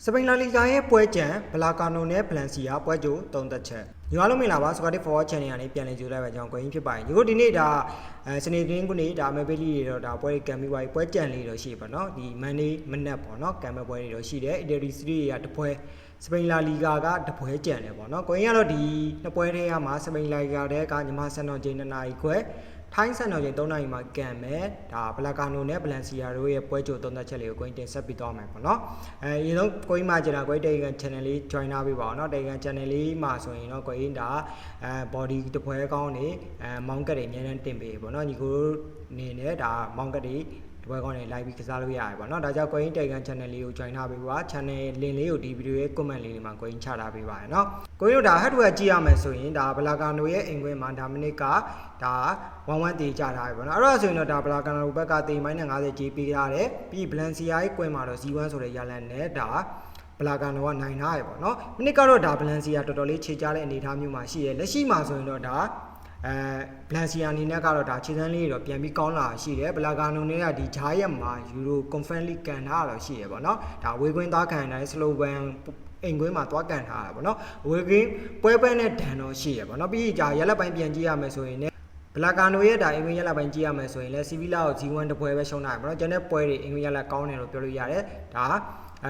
စပိန်လာလီဂါရဲ့ပွဲကြံဘလာကာနိုနဲ့ဗလန်စီယာပွဲကြိုသုံးသက်ချက်ညီမလုံးမင်္ဂလာပါ Scottish Forward Channel ကနေပြန်လည်ကြိုလိုက်ပါကြောင်းကိုရင်းဖြစ်ပါတယ်ညီတို့ဒီနေ့ဒါစနေတင်းခုနေ့ဒါအမေပေးလေးတွေတော့ဒါပွဲကံပြီးပွဲကြံလေးတော့ရှိပါတော့ဒီ Monday မနက်ပေါ့နော်ကံမဲ့ပွဲတွေတော့ရှိတယ် Italy Serie A ကတပွဲစပိန်လာလီဂါကတပွဲကြံတယ်ပေါ့နော်ကိုရင်းကတော့ဒီနှစ်ပွဲထဲမှာစပိန်လာလီဂါတဲ့ကညီမစံတော်ချိန်2နာရီခွဲထိုင်းစံတော်ချိန်3နာရီမှာကံမယ်ဒါဘလာကာနိုနဲ့ဗလန်စီယာတို့ရဲ့ပွဲကြိုသုံးသက်ချက်လေးကိုကိုင်းတင်ဆက်ပြီးသွားမယ်ပေါ့နော်အရင်ဆုံးကိုင်းမှကျတာကိုင်းတေကန် channel လေး join ထားပေးပါအောင်เนาะတေကန် channel လေးမှာဆိုရင်တော့ကိုင်းဒါbody တပွဲကောင်းနေမောင်းကတ်တွေအများနဲ့တင်ပေးပေါ့နော်ညီကိုနေနဲ့ဒါမောင်းကတ်တွေဒီဘက်ကောင်းနေ live ပြီးကစားလို့ရတယ်ပေါ့နော်ဒါကြောင့်ကိုင်းတေကန် channel လေးကို join ထားပေးပါ channel link လေးကိုဒီ video ရဲ့ comment လေးမှာကိုင်းချထားပေးပါရနော်ကိုင်းတို့ဒါ hardware ကြည့်ရမယ်ဆိုရင်ဒါဘလာကာနိုရဲ့အိမ်ခွင်းမှာဒါမိနစ်ကဒါ1-1တေးကြထားပြီပေါ့နော်အဲ့တော့ဆိုရင်တော့ဒါဘလာကာနိုဘက်ကတေးမိုင်းနဲ့50ကြေးပေးရတယ်ပြီးဗလန်စီယာရဲ့ကွင်းမှာတော့ Z1 ဆိုတဲ့ရလန်နဲ့ဒါဘလာကာနိုကနိုင်ထားရပေါ့နော်မိနစ်ကတော့ဒါဗလန်စီယာတော်တော်လေးခြေချတဲ့အနေအထားမျိုးမှာရှိရလက်ရှိမှာဆိုရင်တော့ဒါဗလန်စီယာအနေနဲ့ကတော့ဒါခြေစမ်းလေးတော့ပြန်ပြီးကောင်းလာရှိတယ်ဘလာကာနိုနဲ့ကဒီဂျားရက်မှာယူရိုကွန်ဖရင့်လိကန်ထားတော့ရှိရပေါ့နော်ဒါဝေကွင်းသားခံတိုင်းစလိုဗန်အိမ်ကွင်းမှာသွားကန်ထားတာပေါ့နော်ဝေကွင်းပွဲပန်းနဲ့ဒန်တော့ရှိရပေါ့နော်ပြီးကြရက်လက်ပိုင်းပြန်ကြည့်ရမယ်ဆိုရင်ဘလာကာနိုရဲ့ဒါအင်္ဂလိပ်ရက်လက်ပိုင်းကြည့်ရမယ်ဆိုရင်လည်းစီဗီလာကို G1 တပွဲပဲရှုံးတာပေါ့နော်ကျန်တဲ့ပွဲတွေအင်္ဂလိပ်ရက်လက်ကောင်းတယ်လို့ပြောလို့ရတယ်ဒါ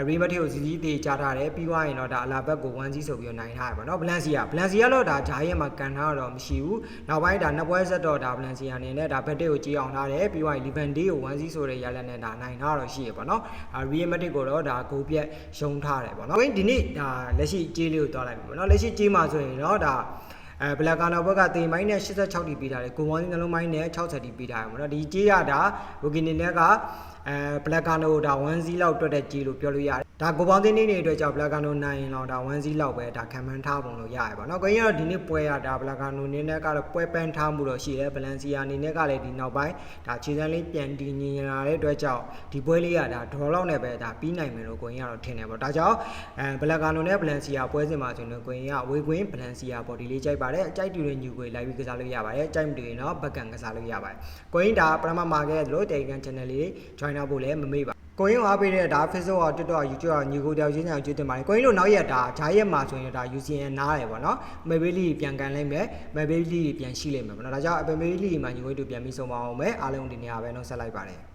ရီမတ်တီကိုစီသေးကြားထားတယ်ပြီးသွားရင်တော့ဒါအလာဘက်ကို1-0ဆိုပြီးတော့နိုင်ထားတယ်ပေါ့နော်ဗလန်စီယာတော့ဒါဂျာရဲ့မှာကန်ထားတော့မရှိဘူးနောက်ပိုင်းဒါနှစ်ပွဲဆက်တော့ဒါဗလန်စီယာအနေနဲ့ဒါဘက်တစ်ကိုကြေးအောင်ထားတယ်ပြီးသွားရင်လီဗန်ဒေးကို1-0ဆိုတဲ့ရလက်နဲ့ဒါနိုင်ထားတော့ရှိရပေါ့နော်ရီမတ်တီကိုတော့ဒါဂိုးပြက်ရှုံးထားတယ်ပေါ့နော်ဒီနေ့ဒါလက်ရှိကြေးလေးကိုတွားလိုက်ပြီပေါ့နော်လက်ရှိကြေးမှာဆိုရင်တော့ဒါဘလာကာနိုဘက်ကတေမိုင်းနဲ့86တီပေးထားတယ်ကိုမောင်းနှလုံးမိုင်းနဲ့60တီပေးထားတယ်ပေါ့နော်ဒီကြေးရတာဝဂီနီနဲ့ကဘလာကာနိုဒါ1-0လောက်တွက်တဲ့ကြေးလို့ပြောလို့ရတယ်ဒါကိုပေါင်းတင်းနေအတွက်ကြောင့်ဘလာကာနိုနိုင်ရင်တော့ဒါ1-0လောက်ပဲဒါခံမှန်းထားပုံလို့ရရပါတော့ကိုကြီးကတော့ဒီနေ့ပွဲရတာဘလာကာနိုနေနဲ့ကတော့ပွဲပန်းထားမှုတော့ရှိတယ်ဗလန်စီယာအနေနဲ့ကလည်းဒီနောက်ပိုင်းဒါခြေစမ်းလေးပြန်တည်ငြိမ်လာတဲ့အတွက်ကြောင့်ဒီပွဲလေးကဒါဒေါ်လောက်နဲ့ပဲဒါပြီးနိုင်မယ်လို့ကိုကြီးကတော့ထင်တယ်ပေါ့ဒါကြောင့်ဘလာကာနိုနဲ့ဗလန်စီယာပွဲစဉ်မှာဆိုရင်ကိုကြီးကဝေကွင်းဗလန်စီယာပေါ့ဒီလေးကြိုက်ပါတယ်အကြိုက်တူတဲ့ညူကိုလိုက်ပြီးကစားလို့ရပါတယ်အကြိုက်မတူရင်တော့ဘက်ကံကစားလို့ရပါတယ်ကိုကြီးဒါပထမမှာခဲ့လို့တေကန် channel လေး join ထားဖို့လည်းမမေ့ပါကိုရင်းအားပေးတဲ့ဒါ Facebook ရော TikTok ရော YouTube ရောညီကိုတယောက်ချင်းချင်းကျွတ်တင်ပါတယ်ကိုရင်းတို့နောက်ရက်ဒါဂျားရက်မှာဆိုရင်ဒါ UCN နားတယ်ပေါ့နော်မေဘေးလီပြန်ကန်လိုက်မယ်မေဘေးလီပြန်ရှိလိမ့်မယ်ပေါ့နော်ဒါကြောင့်အမေဘေးလီမှာညီကိုတို့ပြန်ပြီးဆုံးပါအောင်မယ်အားလုံးဒီနေရာပဲနှုတ်ဆက်လိုက်ပါတယ်